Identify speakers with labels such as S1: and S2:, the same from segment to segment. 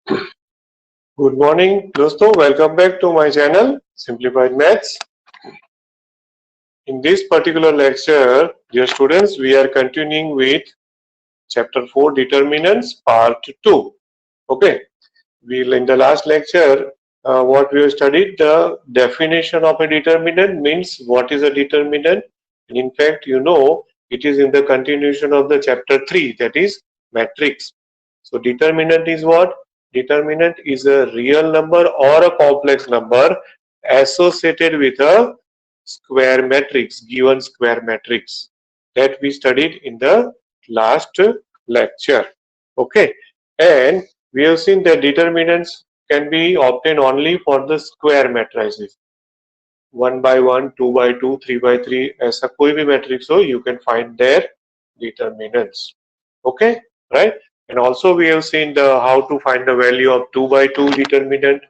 S1: Good morning, दोस्तों. Welcome back to my channel, Simplified Maths. In this particular lecture, dear students, we are continuing with Chapter 4, Determinants, Part 2. Okay. In the last lecture, what we have studied, the definition of a determinant means what is a determinant. And in fact, it is in the continuation of the Chapter 3, that is matrix. So determinant is what? Determinant is a real number or a complex number associated with a square matrix, given square matrix, that we studied in the last lecture. Okay, and we have seen that determinants can be obtained only for the square matrices. 1 by 1, 2 by 2, 3 by 3, ऐसा कोई भी matrix हो, you can find their determinants. Okay, right? And also we have seen how to find the value of 2 by 2 determinant,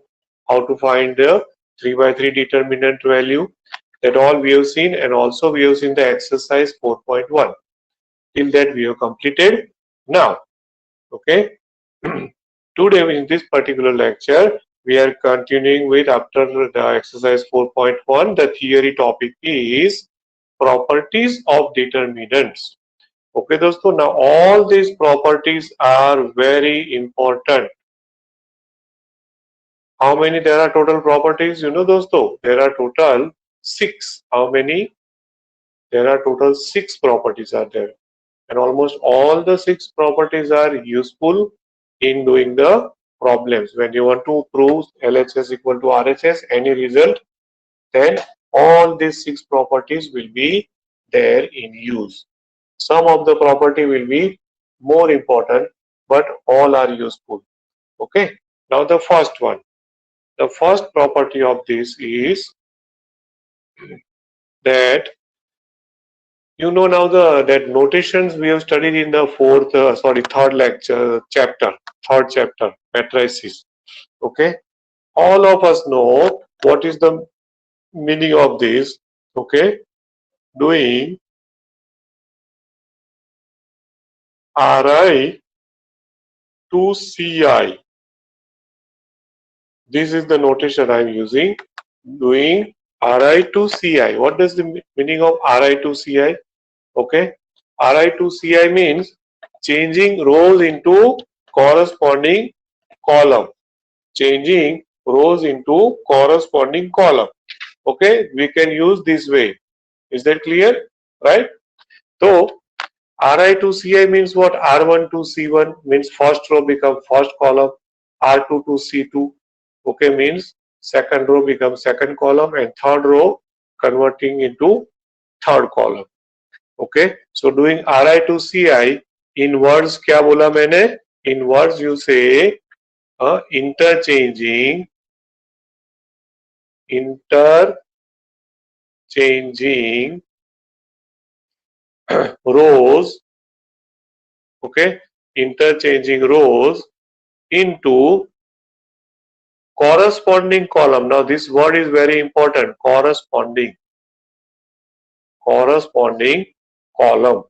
S1: how to find the 3 by 3 determinant value. That all we have seen, and also we have seen the exercise 4.1. Till that we have completed. Now, okay. Today in this particular lecture, we are continuing with after the exercise 4.1. The theory topic is properties of determinants. Okay, दोस्तों, now all these properties are very important. How many there are total properties? दोस्तों, there are total 6. How many? There are total 6 properties are there. And almost all the 6 properties are useful in doing the problems. When you want to prove LHS equal to RHS, any result, then all these 6 properties will be there in use. Some of the property will be more important, but all are useful. Okay. Now the first one. The first property of this is that now that notations we have studied in the third chapter, matrices. Okay. All of us know what is the meaning of this. Okay. Doing Ri to Ci. This is the notation I am using. Doing Ri to Ci. What does the meaning of Ri to Ci? Okay. Ri to Ci means changing rows into corresponding column. Changing rows into corresponding column. Okay. We can use this way. Is that clear? Right? So Ri to Ci means what? R1 to C1 means first row become first column. R2 to C2, okay, means second row becomes second column, and third row converting into third column. Okay, so doing Ri to Ci, in words क्या बोला मैंने? In words you say interchanging rows. Okay, interchanging rows into corresponding column. Now this word is very important. Corresponding column.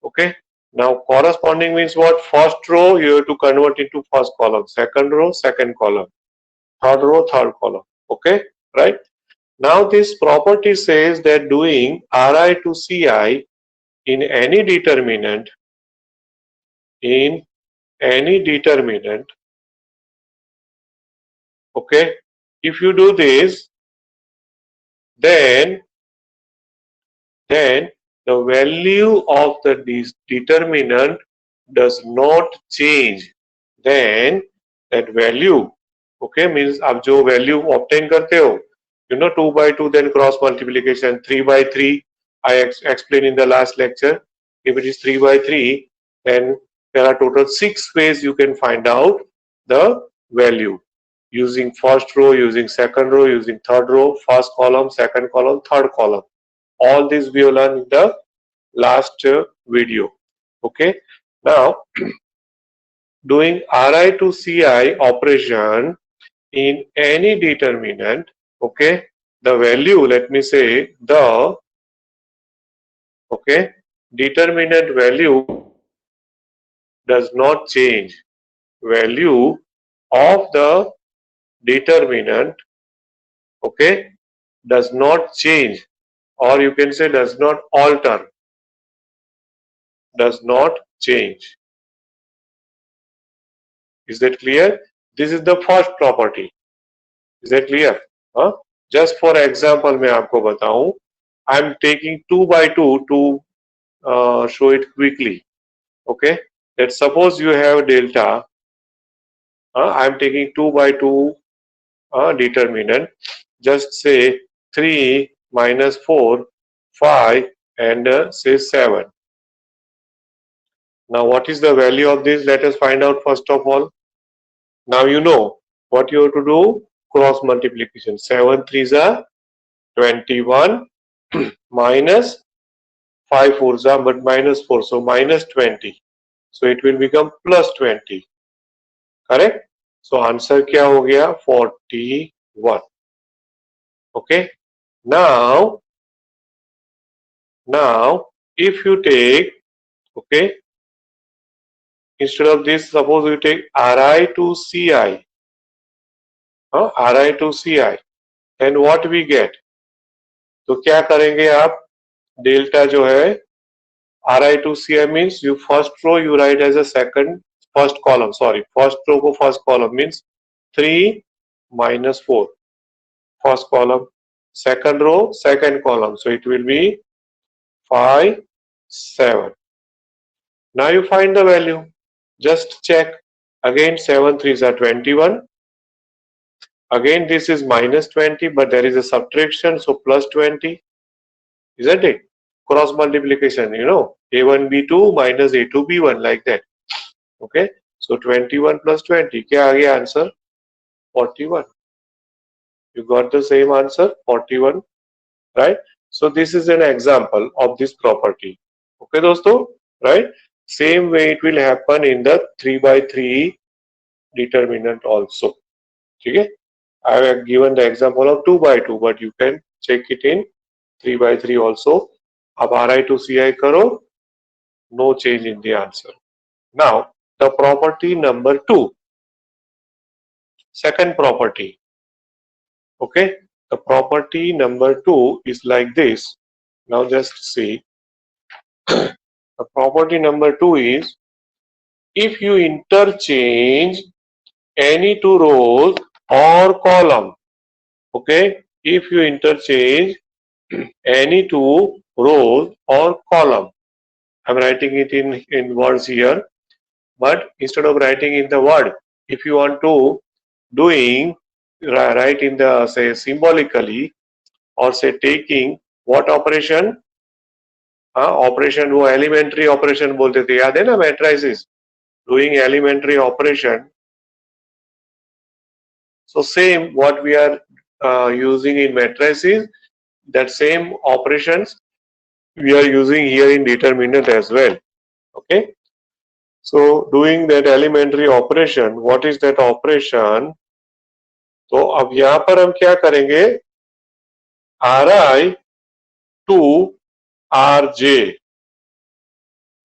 S1: Okay. Now corresponding means what? First row you have to convert into first column. Second row, second column. Third row, third column. Okay. Right. Now this property says that doing Ri to Ci in any determinant, okay, if you do this, then the value of the determinant does not change. Then that value, okay, means आप जो value obtain करते हो, 2 by 2, then cross multiplication, 3 by 3, I explained in the last lecture. If it is 3 by 3, then there are total 6 ways you can find out the value. Using first row, using second row, using third row, first column, second column, third column. All this we will learn in the last video. Okay. Now, doing Ri to Ci operation in any determinant, okay, the value, let me say the, okay, determinant value does not change. value of the determinant, okay, does not change, or you can say does not alter, does not change. Is that clear? This is the first property. Is that clear? Huh? Just for example, मैं आपको बताऊं. I'm taking 2 by 2 to show it quickly. Okay. Let's suppose you have delta. I'm taking 2 by 2 determinant. Just say 3 minus 4, 5 and say 7. Now what is the value of this? Let us find out first of all. Now you know what you have to do. Cross multiplication. 7 3s are 21 minus 5 4s are but minus 4. So minus 20. So it will become plus 20. Correct? So answer क्या हो गया? 41. Okay. Now if you take, okay, instead of this, suppose you take Ri to Ci, Ri to Ci, then what we get? तो क्या करेंगे आप? Delta जो है Ri to Ci means you first row you write as a first column. Sorry, first row को first column means 3 minus 4. First column. Second row, second column. So it will be 5, 7. Now you find the value. Just check. Again 7 3s are 21. Again this is minus 20, but there is a subtraction, so plus 20. Isn't it? Cross multiplication, you know, a1 b2 minus a2 b1, like that. Okay. So 21 plus 20. क्या आ गया answer? 41. You got the same answer, 41, right? So this is an example of this property. Okay, दोस्तों, right? Same way it will happen in the 3 by 3 determinant also. Okay? I have given the example of 2 by 2, but you can check it in 3 by 3 also. अब Ri to Ci करो, no change in the answer. Now, the property number 2. Second property. Okay? The property number 2 is like this. Now just see. The property number 2 is, if you interchange any two rows or column, okay, if you interchange any two rows or column, I'm writing it in words here, but instead of writing in the word, if you want to write in the, say, symbolically, or say taking what operation, operation वो elementary operation बोलते थे, याद है ना? Matrices, doing elementary operation. So same what we are using in matrices, that same operations we are using here in determinant as well. Okay. So doing that elementary operation, what is that operation? तो अब यहाँ पर हम क्या करेंगे? Ri to Rj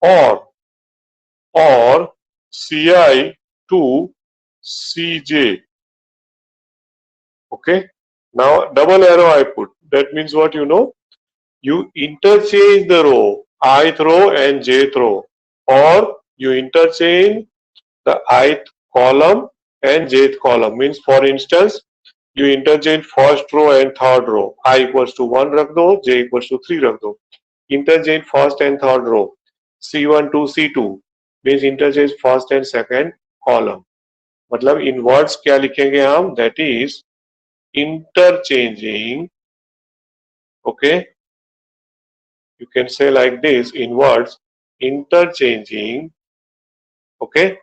S1: or Ci to Cj. Okay. Now double arrow I put. That means what, you know? You interchange the row, ith row and jth row, or you interchange the ith column and jth column. Means, for instance, you interchange first row and third row. I equals to 1 रख दो, j equals to 3 रख दो. Interchange first and third row. C1 to C2 means interchange first and second column. मतलब in words क्या लिखेंगे हम? That is interchanging. Okay. You can say like this in words, interchanging, okay,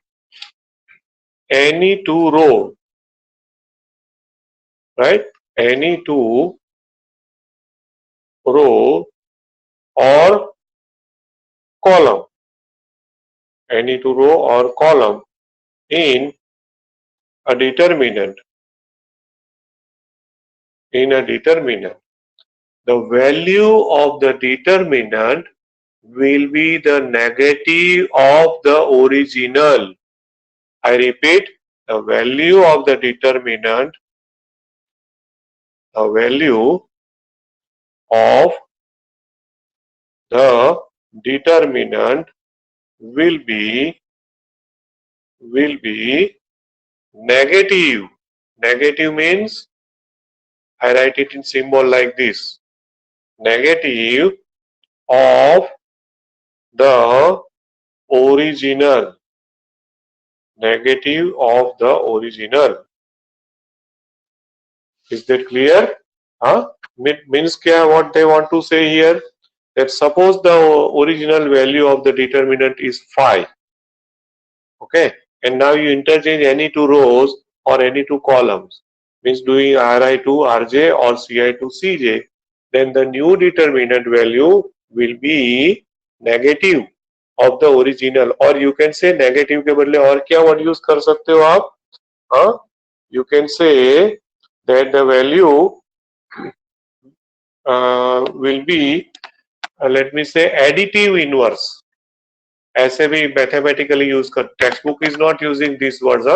S1: any two row, right? Any two row or column, any two row or column in a determinant. In a determinant, the value of the determinant will be the negative of the original. I repeat, the value of the determinant, the value of the determinant will be negative. Negative means I write it in symbol like this. Negative of the original. Negative of the original. Is that clear? Huh? Means kya, what they want to say here? That suppose the original value of the determinant is 5. Okay. And now you interchange any two rows or any two columns. Means doing Ri to Rj or Ci to Cj. Then the new determinant value will be negative of the original, or you can say negative के बदले और क्या word use कर सकते हो आप? हाँ? You can say that the value will be let me say additive inverse. ऐसे भी mathematically use कर. Textbook is not using these words.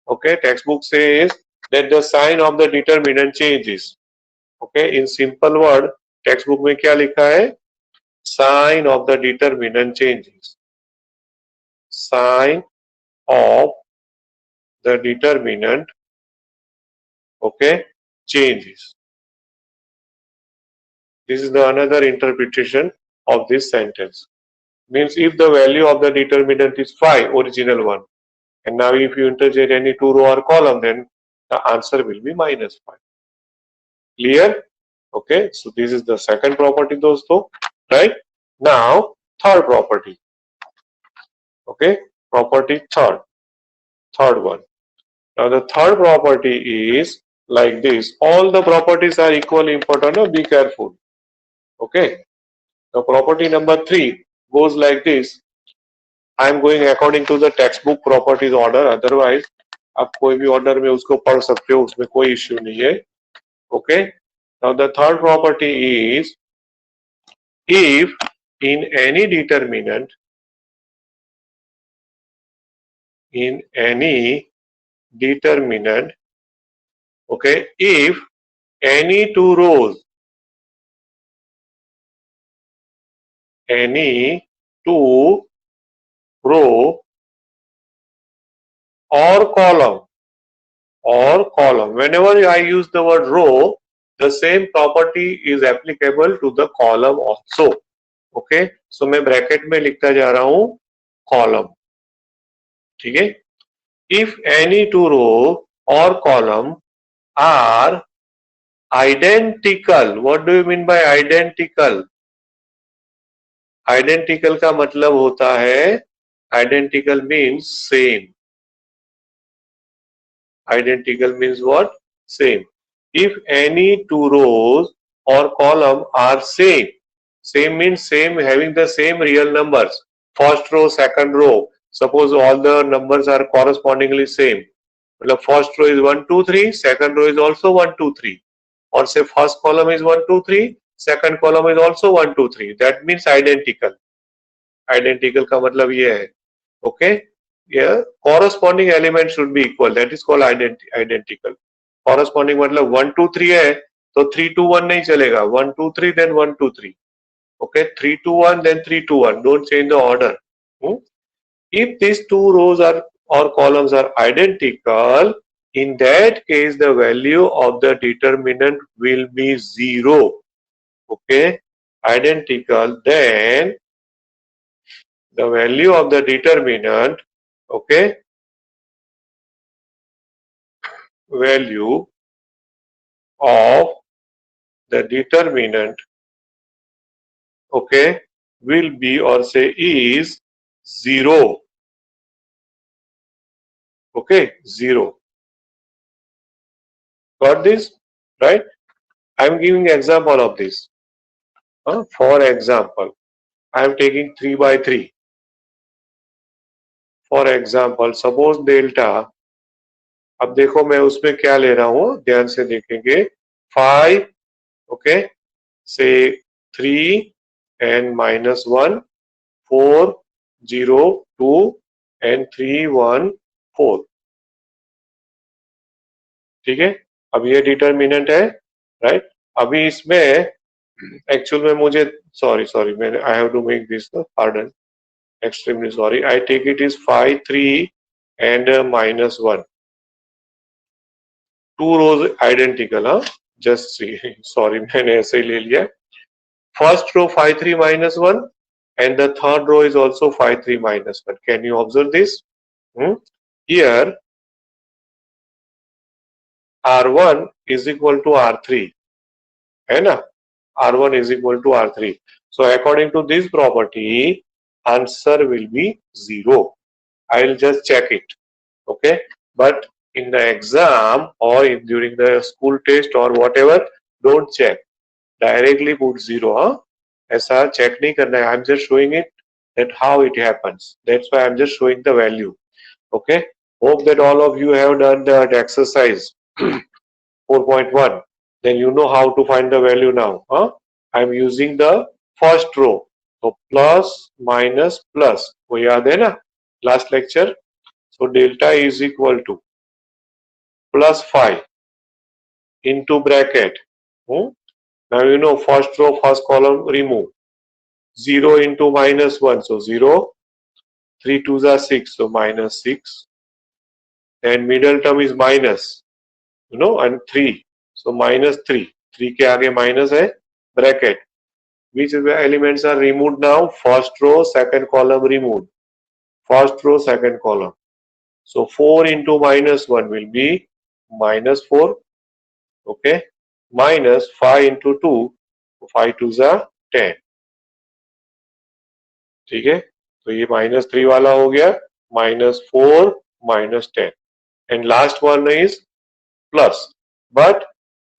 S1: Okay, textbook says that the sign of the determinant changes. Okay, in simple word, textbook में क्या लिखा है? Sign of the determinant changes. Sign of the determinant, okay, changes. This is the another interpretation of this sentence. Means if the value of the determinant is 5, original one, and now if you interchange any two row or column, then the answer will be -5. Clear? Okay, so this is the second property, dosto. Right? Now, third property. Okay, property third one. Now the third property is like this. All the properties are equally important. No? Be careful. Okay. The property number 3 goes like this. I am going according to the textbook properties order. Otherwise, आप कोई भी order में उसको पढ़ सकते हो. उसमें कोई issue नहीं है. Okay. Now the third property is if in any determinant, okay, if any two rows, any two row or column, whenever I use the word row, the same property is applicable to the column also. Okay, so मैं bracket में लिखता जा रहा हूं column. ठीक है? If any two row or column are identical, what do you mean by identical? Identical का मतलब होता है, identical means same. Identical means what? Same. If any two rows or column are same means same, having the same real numbers. First row, second row. Suppose all the numbers are correspondingly same. मतलब first row is 1, 2, 3. Second row is also 1, 2, 3. Or say first column is 1, 2, 3. Second column is also 1, 2, 3. That means identical. Identical का मतलब ये है. Okay. Yeah, corresponding element should be equal. That is called identical. Corresponding मतलब 1, 2, 3 है, तो 3, 2, 1 नहीं चलेगा. 1, 2, 3 then 1, 2, 3. Okay, 3, 2, 1 then 3, 2, 1. Don't change the order. If these two rows are or columns are identical, in that case the value of the determinant will be 0. Okay, identical, then the value of the determinant, okay, value of the determinant, okay, will be or say is 0. Okay, 0. Got this? Right? I am giving example of this. For example, I am taking 3 by 3. For example, suppose delta, अब देखो मैं उसमें क्या ले रहा हूँ, ध्यान से देखेंगे. 5, okay, say 3 and -1, 4, 0, 2 and 3, 1 4. ठीक है, अब ये डिटर्मिनेंट है, राइट। अभी इसमें एक्चुअल में मुझे सॉरी मैंने I have to make this pardon, extremely sorry, I take it is 5 3 and -1, two rows identical, हाँ, just see, sorry मैंने ऐसे ही ले लिया। First row 5 3 -1 and the third row is also 5 3 -1. Can you observe this? Here R1 is equal to R3, है ना, R1 is equal to R3. So according to this property, answer will be 0. I'll just check it, okay? But in the exam or during the school test or whatever, don't check. Directly put 0, huh? ऐसा check नहीं करना है. I'm just showing it that how it happens. That's why I'm just showing the value. Okay? Hope that all of you have done that exercise 4.1. Then you know how to find the value now. Huh? I'm using the first row. So plus minus plus. वो याद है ना? Last lecture. So delta is equal to plus 5 into bracket. Now you know first row, first column remove. 0 into -1, so 0. 3 2s are 6, so -6. And middle term is minus, you know, and 3. So -3. 3 के आगे minus है, bracket. Which elements are removed now? First row, second column removed. First row, second column. So 4 into -1 will be -4. Okay, minus 5 into 2, 5 2s are 10. ठीक है, तो ये -3 वाला हो गया, -4 -10, and last one is plus, but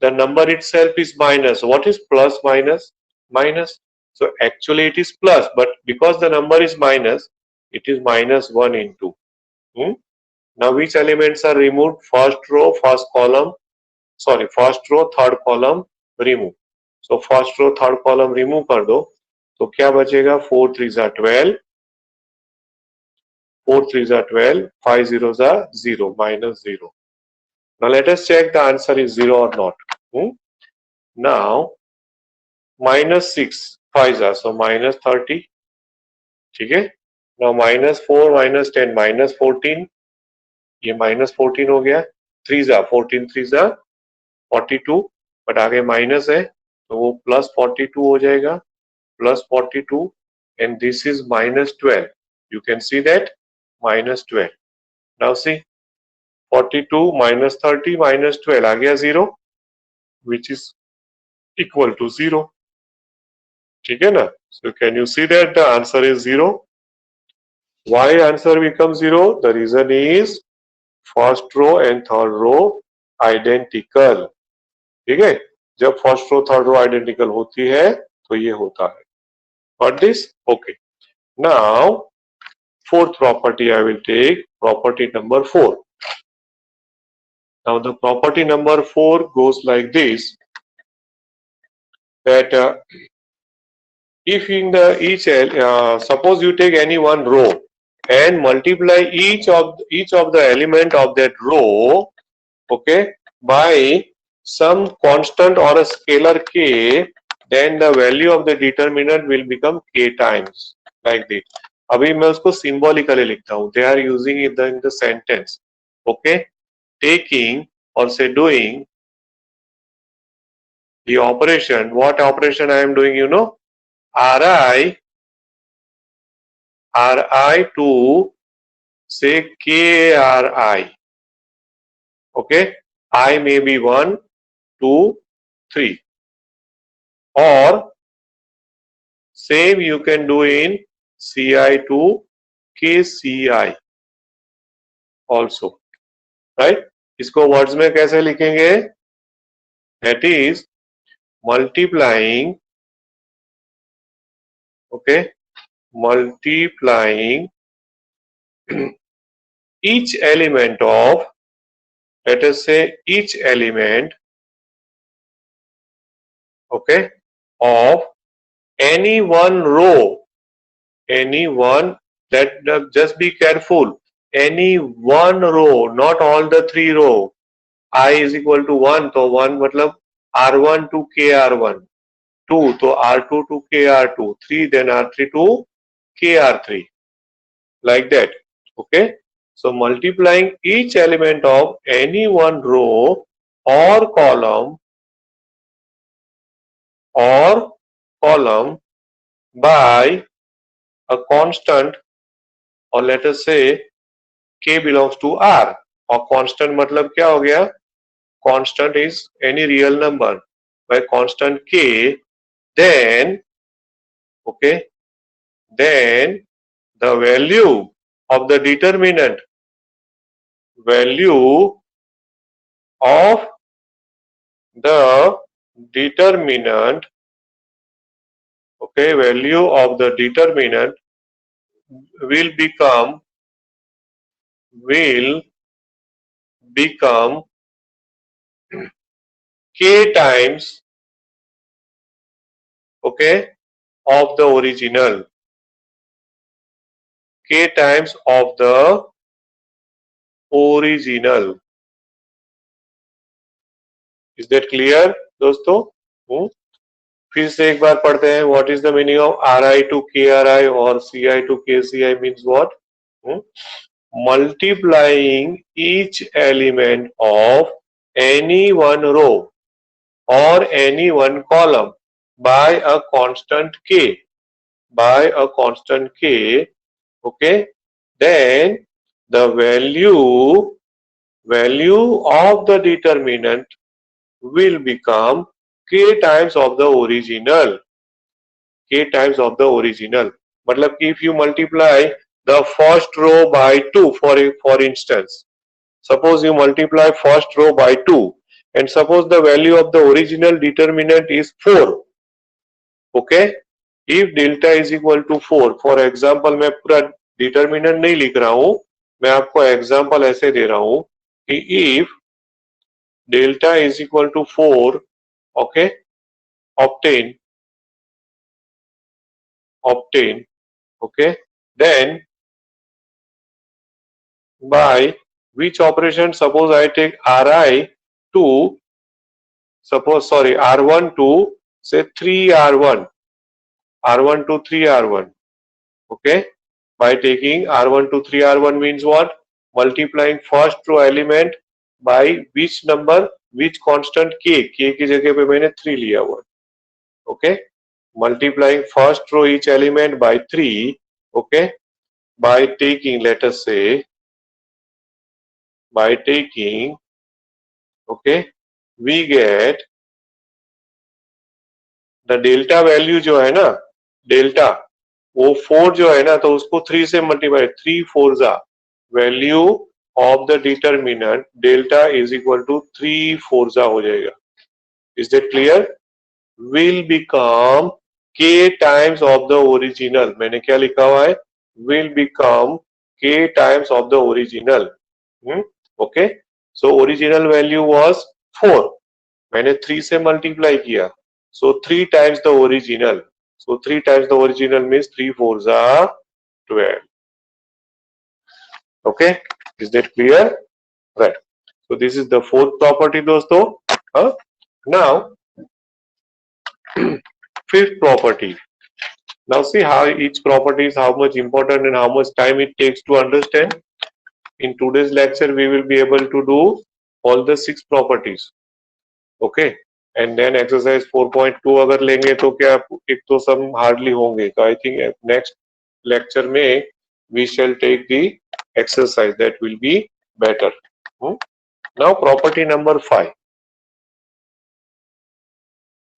S1: the number itself is minus. What is plus minus? Minus. So actually it is plus, but because the number is minus, it is -1 into. Now which elements are removed? First row, first column, sorry, first row, third column remove. So first row, third column remove कर दो, तो क्या बचेगा? 4 3s are 12, 4 3s are 12, 5 zeros are 0, -0. Now let us check the answer is 0 or not. Now -6 5s are, so -30. ठीक है, now -4 -10 -14, ये -14 हो गया, 3s are 14 3s are 42, but आगे माइनस है तो वो +42 हो जाएगा, +42, and this is -12. You can see that -12. Now see 42 -30 -12 आ गया 0, which is equal to 0. ठीक है ना? So can you see that the answer is 0? Why answer becomes 0? The reason is first row and third row identical. ठीक है, जब first row third row identical होती है तो ये होता है. Got this? Okay. Now fourth property I will take, property number 4. Now the property number 4 goes like this, that if in the suppose you take any one row and multiply each of the element of that row, okay, by some constant or a scalar k, then the value of the determinant will become k times, like this. अभी मैं उसको symbolically लिखता हूँ. They are using it in the sentence. Okay, taking or say doing the operation. What operation I am doing? You know, Ri to say Kri. Okay, I may be 1, 2, 3, or same you can do in Ci to Kci also, right? इसको words में कैसे लिखेंगे? That is multiplying, okay, multiplying each element of, let us say each element, okay, of any one row, any one, that just be careful, any one row, not all the three row. I is equal to 1, तो 1 मतलब R1 to KR1, 2 तो R2 to KR2, 3 then R3 to KR3, like that. Okay, so multiplying each element of any one row or column by a constant, or let us say K belongs to R, और constant मतलब क्या हो गया? Constant is any real number by constant K, then okay, then the value of the determinant, value of the determinant, okay, value of the determinant will become K times, okay, of the original, K times of the original. Is that clear, दोस्तों? फिर से एक बार पढ़ते हैं. What is the meaning of Ri to KRi or Ci to KCi means what? Multiplying each element of any one row or any one column by a constant K, okay, then the value of the determinant will become K times of the original, K times of the original. मतलब कि if you multiply the first row by 2, for instance, suppose you multiply first row by 2 and suppose the value of the original determinant is 4, okay, if delta is equal to 4, for example मैं पूरा determinant नहीं लिख रहा हूं, मैं आपको example ऐसे दे रहा हूं कि if delta is equal to 4, okay, obtain, okay, then by which operation, suppose I take Ri to, suppose sorry, R1 to say 3R1, R1 to 3R1, okay, by taking R1 to 3R1 means what? Multiplying first row element by which number, which constant K, K की जगह पे मैंने 3 लिया हुआ, okay, multiplying first row each element by 3, okay, by taking, let us say, by taking, okay, we get the delta value जो है ना, delta वो 4 जो है ना, तो उसको 3 से मल्टीप्लाई, 3 4 जा, value of the determinant delta is equal to 3 4 जा हो जाएगा. Is that clear? Will become K times of the original. मैंने क्या लिखा हुआ है? Will become K times of the original. Okay, so original value was 4, मैंने 3 से मल्टीप्लाई किया, so 3 times the original. So 3 times the original means 3 4s are 12. Okay, is that clear? Right. So this is the fourth property, dosto. Now fifth property. Now see how each property is how much important and how much time it takes to understand. In today's lecture, we will be able to do all the 6 properties. Okay. And then exercise 4.2 अगर लेंगे तो क्या एक तो सम hardly होंगे, तो I think next lecture में we shall take the exercise that will be better. Now property number 5.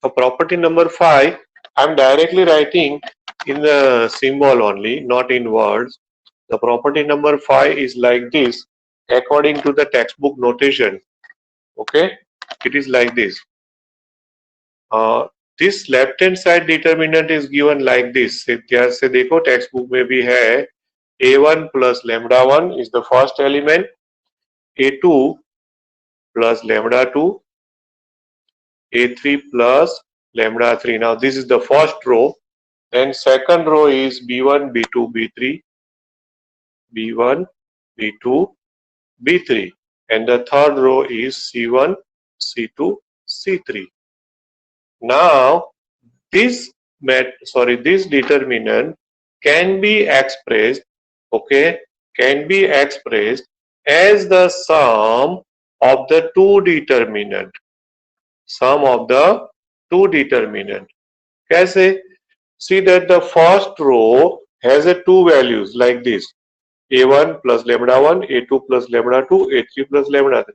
S1: So property number 5, I am directly writing in the symbol only, not in words. The property number 5 is like this according to the textbook notation. Okay, it is like this. This left hand side determinant is given like this. ध्यान से देखो, text book में भी है. A1 plus lambda 1 is the first element, A2 plus lambda 2, A3 plus lambda 3. Now this is the first row. Then second row is B1, B2, B3, B1, B2, B3, and the third row is C1, C2, C3. Now this this determinant can be expressed, okay, can be expressed as the sum of the two determinant. Sum of the two determinant. Kaise? See that the first row has a two values like this. A1 plus lambda 1, A2 plus lambda 2, A3 plus lambda 3.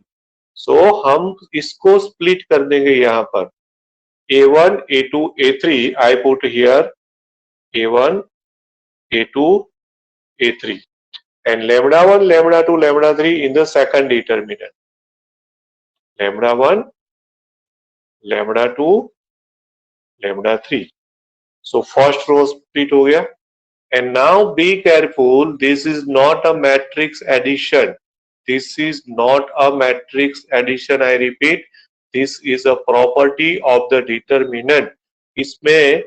S1: So हम इसको split कर देंगे यहाँ पर. A1, A2, A3, I put here A1, A2, A3, and lambda 1, lambda 2, lambda 3 in the second determinant. Lambda 1, lambda 2, lambda 3. So first row split हो गया. And now be careful, this is not a matrix addition. This is not a matrix addition, I repeat. This is a property of the determinant. इसमें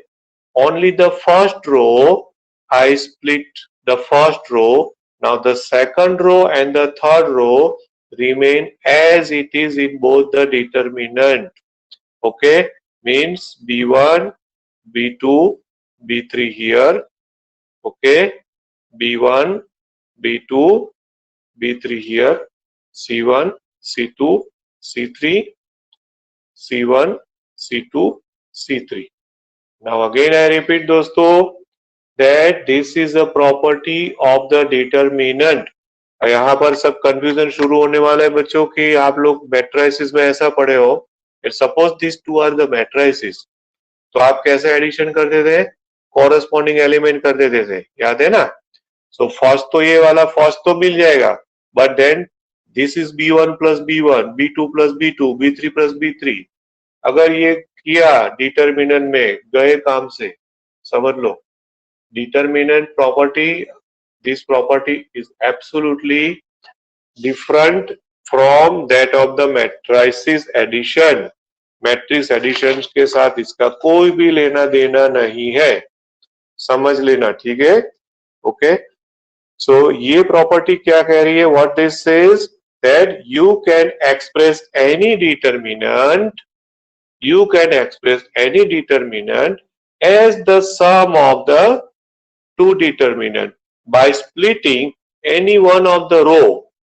S1: only the first row, I split the first row. Now the second row and the third row remain as it is in both the determinant. Okay, means B1, B2, B3 here. Okay, B1, B2, B3 here, C1, C2, C3, C1, C2, C3. Now again I repeat दोस्तों that this is a property of the determinant. यहाँ पर सब confusion शुरू होने वाला है बच्चों कि आप लोग matrices में ऐसा पढ़े हो. Suppose these two are the matrices. तो आप कैसे एडिशन करते थे? कॉरेस्पॉन्डिंग एलिमेंट कर देते थे, याद है ना? सो फर्स्ट तो ये वाला फर्स्ट तो मिल जाएगा, but then this is B1 plus B1, B2 plus B2, B3 plus B3. अगर ये किया डिटर्मिनेंट में गए काम से, समझ लो determinant property, this property is absolutely different from that of the matrices addition. Matrix addition के साथ इसका कोई भी लेना देना नहीं है, समझ लेना, ठीक है? ओके, सो ये प्रॉपर्टी क्या कह रही है? What this says that you can express any determinant, you can express any determinant as the sum of the two determinant by splitting any one of the row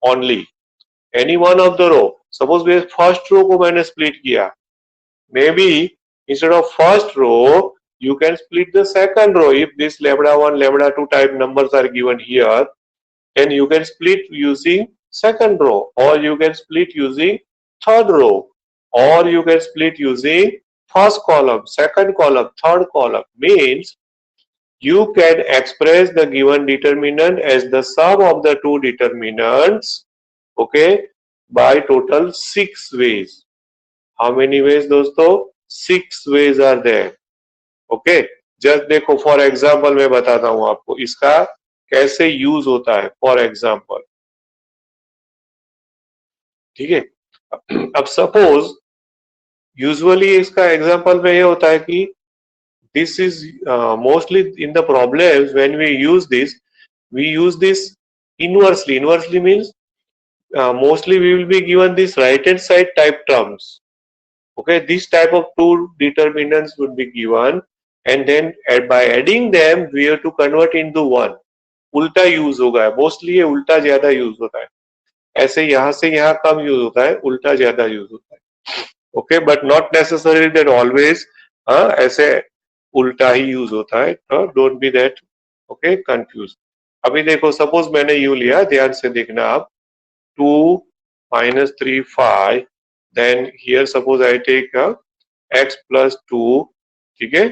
S1: only, any one of the row. Suppose we first row को मैंने split किया, maybe instead of first row you can split the second row. If this lambda 1 lambda 2 type numbers are given here, then you can split using second row, or you can split using third row, or you can split using first column, second column, third column. Means you can express the given determinant as the sum of the two determinants, okay, by total 6 ways. How many ways दोस्तों? 6 ways are there. Okay, just देखो for example मैं बताता हूं आपको इसका कैसे use होता है. फॉर एग्जाम्पल, ठीक है? अब सपोज यूजुअली इसका एग्जांपल में ये होता है कि this is mostly in the problems when we use this inversely. Inversely means mostly we will be given this right hand side type terms. Okay, this type of two determinants would be given, and then by adding them we have to convert into one. उल्टा use होगा, mostly ये उल्टा ज्यादा use होता है. ऐसे यहाँ से यहाँ कम यूज होता है, उल्टा ज्यादा यूज होता है. Okay, but not necessary that always ऐसे उल्टा ही यूज होता है, तो don't be that okay confuse. अभी देखो सपोज मैंने यू लिया, ध्यान से देखना आप, 2 minus 3 5, then here suppose I take x plus 2, ठीक है,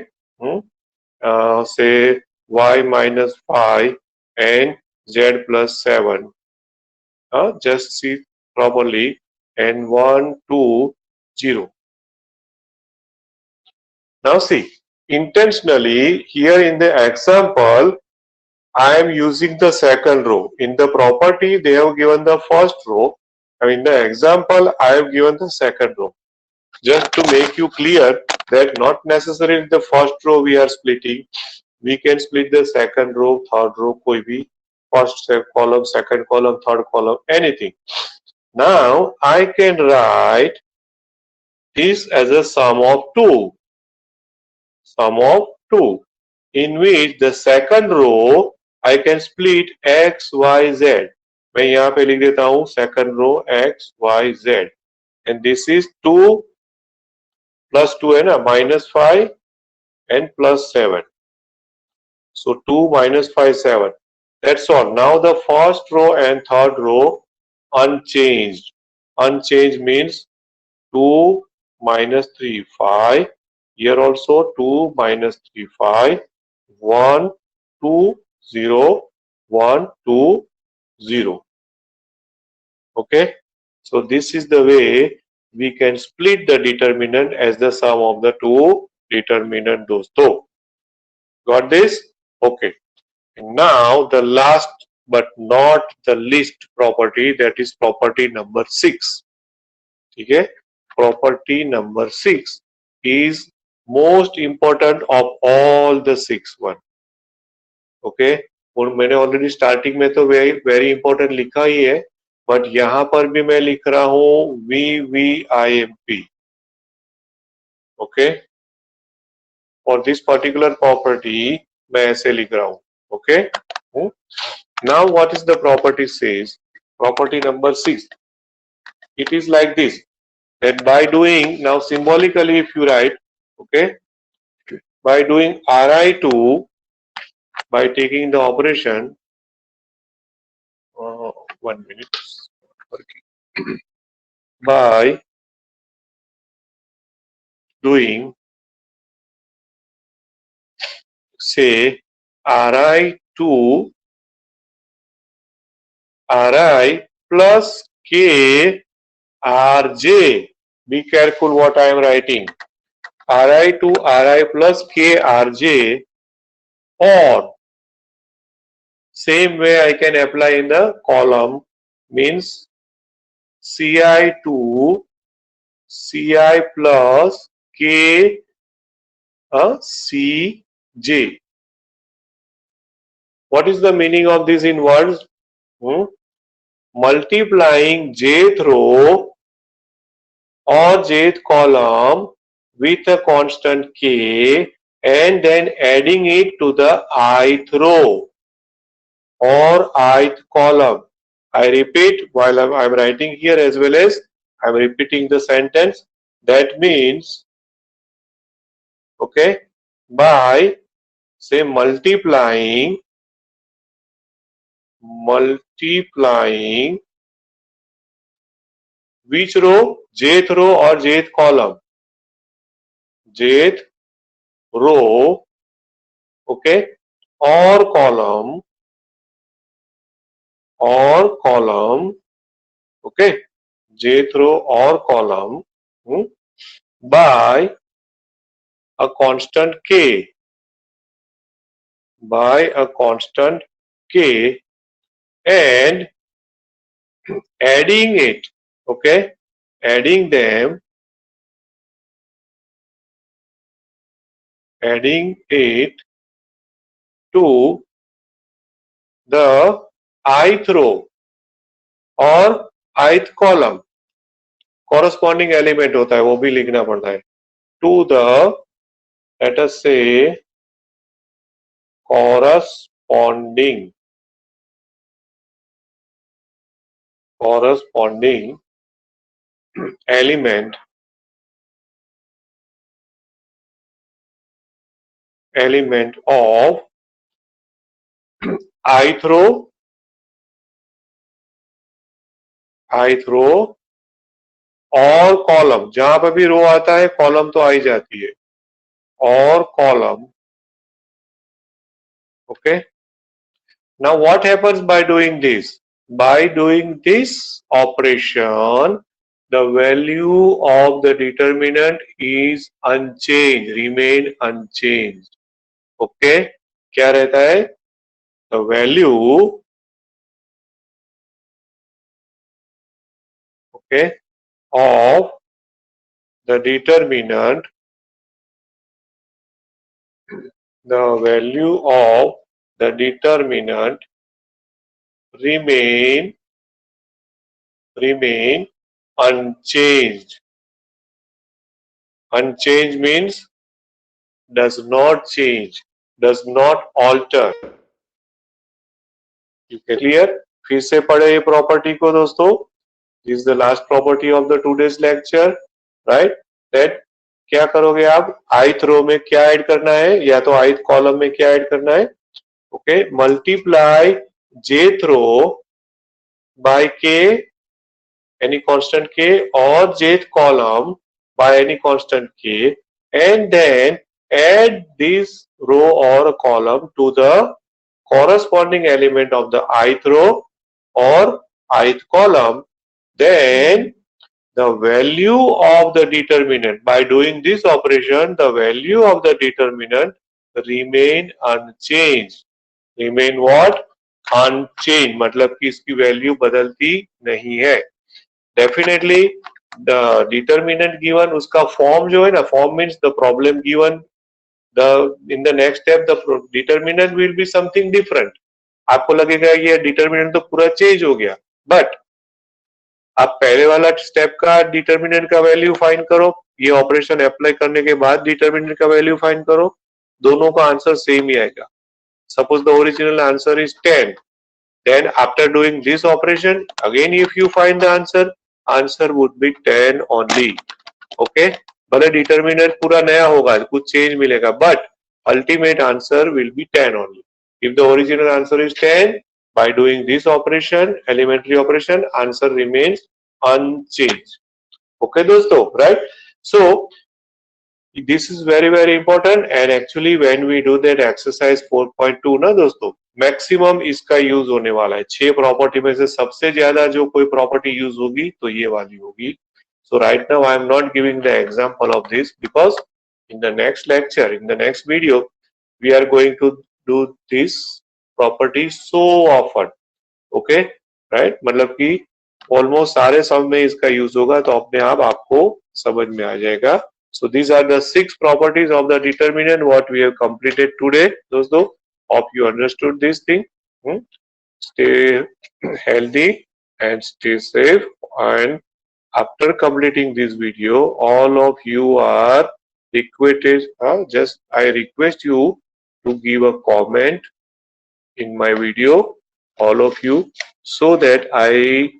S1: say y minus 5 and z plus 7. Just see properly, and 1 2 0. Now see, intentionally here in the example I am using the second row. In the property they have given the first row, and in the example I have given the second row. Just to make you clear that not necessarily the first row we are splitting, we can split the second row, third row, कोई भी first column, second column, third column, anything. Now I can write this as a sum of 2, in which the second row I can split x, y, z. मैं यहाँ पे लिख देता हूँ second row x, y, z, and this is 2 plus 2 है ना, -5 and +7. So 2 minus 5, 7. That's all. Now the first row and third row unchanged. Unchanged means 2 minus 3, 5. Here also 2 minus 3, 5. 1, 2, 0, 1, 2, 0. Okay. So this is the way we can split the determinant as the sum of the two determinant dosto. Got this? Okay. Now the last but not the least property, that is property number 6. Okay? Property number 6 is most important of all the 6 one. Okay? और मैंने already starting में तो very important लिखा ही है, but यहां पर भी मैं लिख रहा हूं VVIMP. Okay, for this particular property मैं ऐसे लिख रहा हूं. Okay, now what is the property says? Property number 6, it is like this, that by doing, now symbolically if you write, okay, by doing Ri2, by taking the operation, 1 minute, by doing, say, Ri2, Ri plus K Rj. Be careful what I am writing. Ri to Ri plus K Rj, or same way I can apply in the column, means Ci to Ci plus K Cj. What is the meaning of this in words? Multiplying jth row or jth column with a constant k and then adding it to the ith row or ith column. I repeat, while I'm writing here as well as I'm repeating the sentence. That means, okay, by say multiplying which row? Jth row or jth column? Jth row, okay, or column, okay, jth row or column by a constant k, and adding it, okay, adding it to the ith row और ith column. corresponding element होता है, वो भी लिखना पड़ता है. To the, let us say, corresponding element of ith row और column. जहां पर भी रो आता है कॉलम तो आ ही जाती है, और column. Okay, now what happens by doing this? By doing this operation, the value of the determinant is unchanged, remain unchanged. Okay, क्या रहता है? The value, okay, of the determinant, remain unchanged. Unchanged means does not change, does not alter. You can clear? फिर से पढ़े ये property को दोस्तों. This is the last property of the today's lecture, right? That क्या करोगे आप? ith रो में क्या ऐड करना है या तो ith कॉलम में क्या ऐड करना है? Okay, multiply jth row by k, any constant k, or jth column by any constant k, and then add this row or column to the corresponding element of the ith row or ith column. Then the value of the determinant, by doing this operation, the value of the determinant remain unchanged. Remain what? Unchanged. मतलब कि इसकी value बदलती नहीं है. Definitely the determinant given, उसका form जो है ना, form means the problem given, the in the next step the determinant will be something different. आपको लगेगा ये determinant तो पूरा चेंज हो गया, बट आप पहले वाला स्टेप का डिटर्मिनेंट का वैल्यू फाइंड करो, ये ऑपरेशन अप्लाई करने के बाद डिटर्मिनेंट का वैल्यू फाइंड करो, दोनों का आंसर सेम ही आएगा. Suppose the original answer is 10, then after doing this operation again if you find the answer would be 10 only. Okay, भले डिटर्मिनेंट पूरा नया होगा, कुछ चेंज मिलेगा, but ultimate answer will be 10 only. If the original answer is 10, by doing this operation, elementary operation, answer remains unchanged. Okay दोस्तों, right? So this is very important, and actually when we do that exercise 4.2 ना दोस्तों, maximum इसका use होने वाला है. 6 property में से सबसे ज्यादा जो कोई प्रॉपर्टी यूज होगी तो ये वाली होगी. So right now I am not giving the example of this because in the next lecture, in the next video, we are going to do this property so often. Okay, right? मतलब कि almost सारे सम में इसका use होगा, तो अपने आप आपको समझ में आ जाएगा. So these are the 6 properties of the determinant what we have completed today. दोस्तों, hope you understood this thing. Stay healthy and stay safe. And after completing this video, all of you are requested. I request you to give a comment in my video, all of you, so that I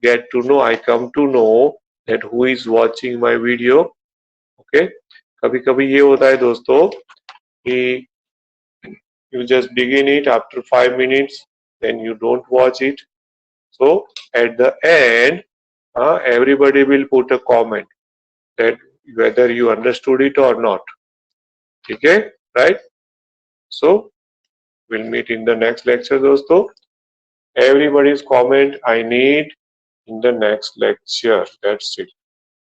S1: get to know, I come to know that who is watching my video. Okay, कभी कभी ये होता है दोस्तों कि you just begin it after 5 minutes, then you don't watch it. So at the end, everybody will put a comment that whether you understood it or not. Okay, right? So we'll meet in the next lecture दोस्तों. Everybody's comment I need in the next lecture. That's it.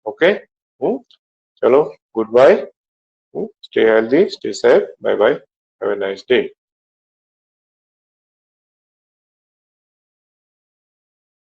S1: Okay. चलो, goodbye. Stay healthy, stay safe. Bye bye. Have a nice day.